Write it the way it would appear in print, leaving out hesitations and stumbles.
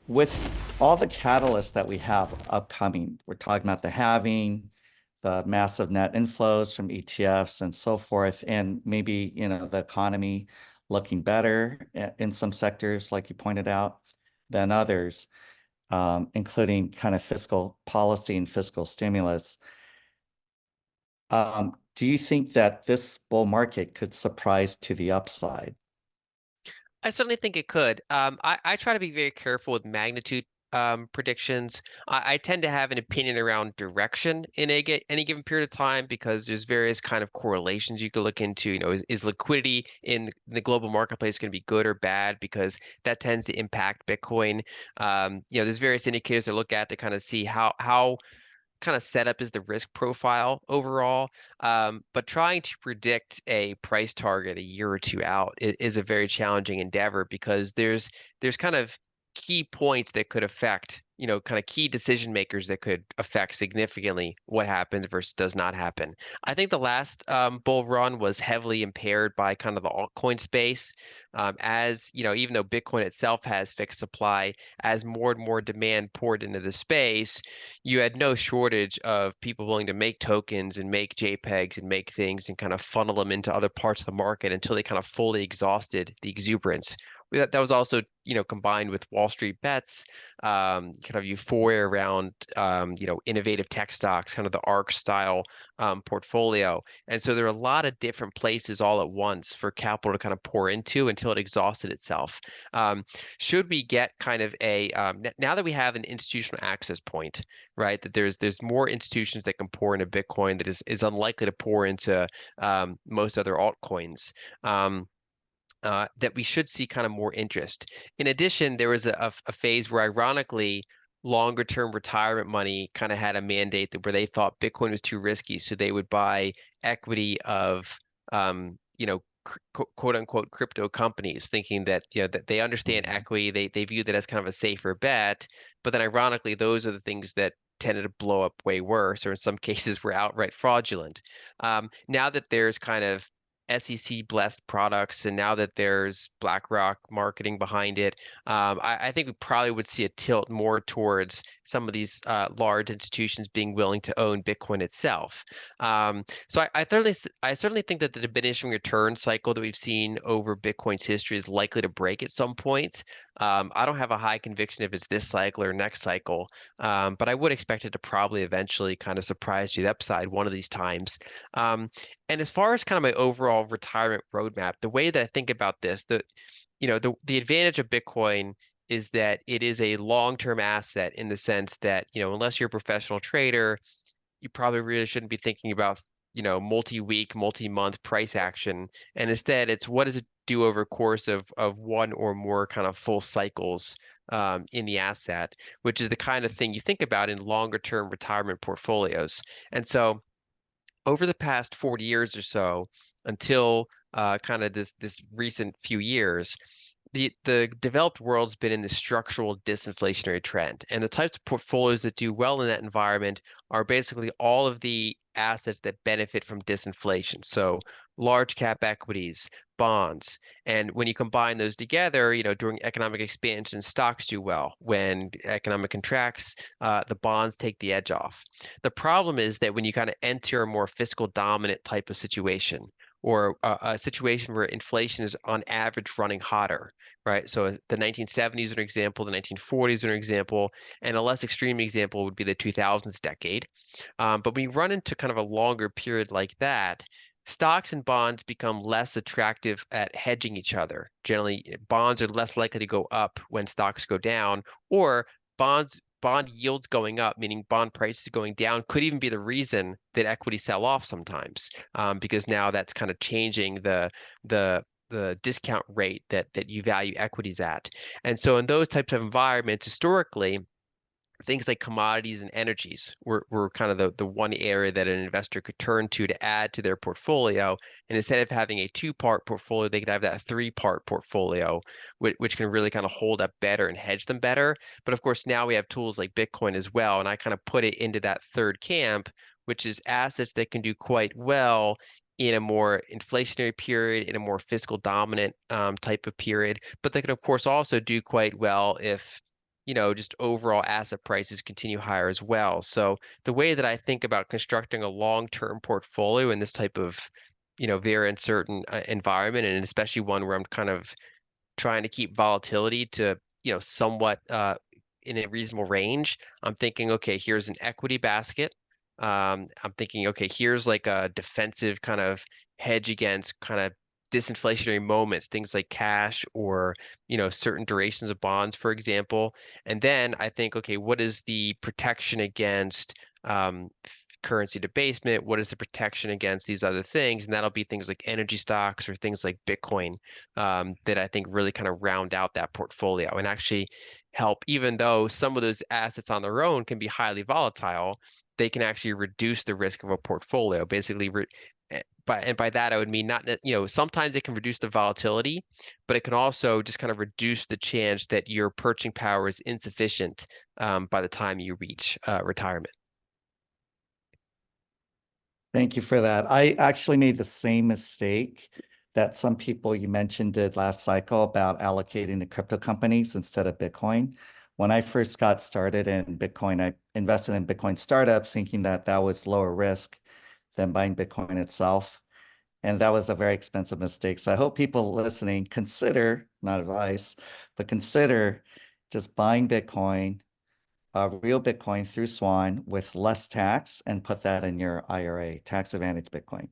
with all the catalysts that we have upcoming, we're talking about the halving, the massive net inflows from ETFs and so forth, and maybe, the economy looking better in some sectors, like you pointed out, than others, including kind of fiscal policy and fiscal stimulus. Do you think that this bull market could surprise to the upside? I certainly think it could. I try to be very careful with magnitude predictions. I tend to have an opinion around direction in any given period of time because there's various kind of correlations you could look into. Is liquidity in the global marketplace going to be good or bad? Because that tends to impact Bitcoin. There's various indicators to look at to kind of see how kind of setup is the risk profile overall. But trying to predict a price target a year or two out is a very challenging endeavor because there's kind of key points that could affect, kind of key decision makers that could affect significantly what happens versus does not happen. I think the last bull run was heavily impaired by kind of the altcoin space. As even though Bitcoin itself has fixed supply, as more and more demand poured into the space, you had no shortage of people willing to make tokens and make JPEGs and make things and kind of funnel them into other parts of the market until they kind of fully exhausted the exuberance. That was also, combined with Wall Street bets, kind of euphoria around, innovative tech stocks, kind of the ARK style portfolio. And so there are a lot of different places all at once for capital to kind of pour into until it exhausted itself. Um, should we get kind of now that we have an institutional access point, right? That there's more institutions that can pour into Bitcoin that is unlikely to pour into most other altcoins. That we should see kind of more interest. In addition, there was a phase where, ironically, longer term retirement money kind of had a mandate that where they thought Bitcoin was too risky, so they would buy equity of, quote unquote crypto companies, thinking that that they understand Mhm. equity, they view that as kind of a safer bet. But then, ironically, those are the things that tended to blow up way worse, or in some cases were outright fraudulent. Now that there's kind of SEC blessed products, and now that there's BlackRock marketing behind it, I think we probably would see a tilt more towards some of these large institutions being willing to own Bitcoin itself. So I certainly think that the diminishing return cycle that we've seen over Bitcoin's history is likely to break at some point. I don't have a high conviction if it's this cycle or next cycle, but I would expect it to probably eventually kind of surprise to the upside one of these times. Um, and as far as kind of my overall retirement roadmap, the way that I think about this, the advantage of Bitcoin is that it is a long-term asset in the sense that, unless you're a professional trader, you probably really shouldn't be thinking about, multi-week, multi-month price action. And instead, it's what does it do over a course of one or more kind of full cycles in the asset, which is the kind of thing you think about in longer term retirement portfolios. And so over the past 40 years or so, until kind of this recent few years, the developed world's been in this structural disinflationary trend. And the types of portfolios that do well in that environment are basically all of the assets that benefit from disinflation. So large cap equities, bonds. And when you combine those together, during economic expansion, stocks do well. When economic contracts, the bonds take the edge off. The problem is that when you kind of enter a more fiscal dominant type of situation, or a situation where inflation is on average running hotter, right? So the 1970s are an example, the 1940s are an example, and a less extreme example would be the 2000s decade. But when you run into kind of a longer period like that, stocks and bonds become less attractive at hedging each other. Generally, bonds are less likely to go up when stocks go down, or bond yields going up, meaning bond prices going down, could even be the reason that equities sell off sometimes, because now that's kind of changing the discount rate that you value equities at. And so in those types of environments, historically, things like commodities and energies were kind of the one area that an investor could turn to add to their portfolio. And instead of having a two-part portfolio, they could have that three-part portfolio, which can really kind of hold up better and hedge them better. But of course, now we have tools like Bitcoin as well. And I kind of put it into that third camp, which is assets that can do quite well in a more inflationary period, in a more fiscal dominant type of period. But they can, of course, also do quite well if just overall asset prices continue higher as well. So the way that I think about constructing a long-term portfolio in this type of, very uncertain environment, and especially one where I'm kind of trying to keep volatility to, somewhat in a reasonable range. I'm thinking, okay, here's an equity basket. I'm thinking, okay, here's like a defensive kind of hedge against kind of disinflationary moments, things like cash or, certain durations of bonds, for example. And then I think, okay, what is the protection against currency debasement? What is the protection against these other things? And that'll be things like energy stocks or things like Bitcoin that I think really kind of round out that portfolio and actually help, even though some of those assets on their own can be highly volatile, they can actually reduce the risk of a portfolio. Basically, by that I would mean not, sometimes it can reduce the volatility, but it can also just kind of reduce the chance that your purchasing power is insufficient by the time you reach retirement. Thank you for that. I actually made the same mistake that some people you mentioned did last cycle about allocating to crypto companies instead of Bitcoin. When I first got started in Bitcoin, I invested in Bitcoin startups thinking that that was lower risk than buying Bitcoin itself. And that was a very expensive mistake. So I hope people listening consider, not advice, but consider just buying Bitcoin, real Bitcoin through Swan with less tax and put that in your IRA, tax advantage Bitcoin.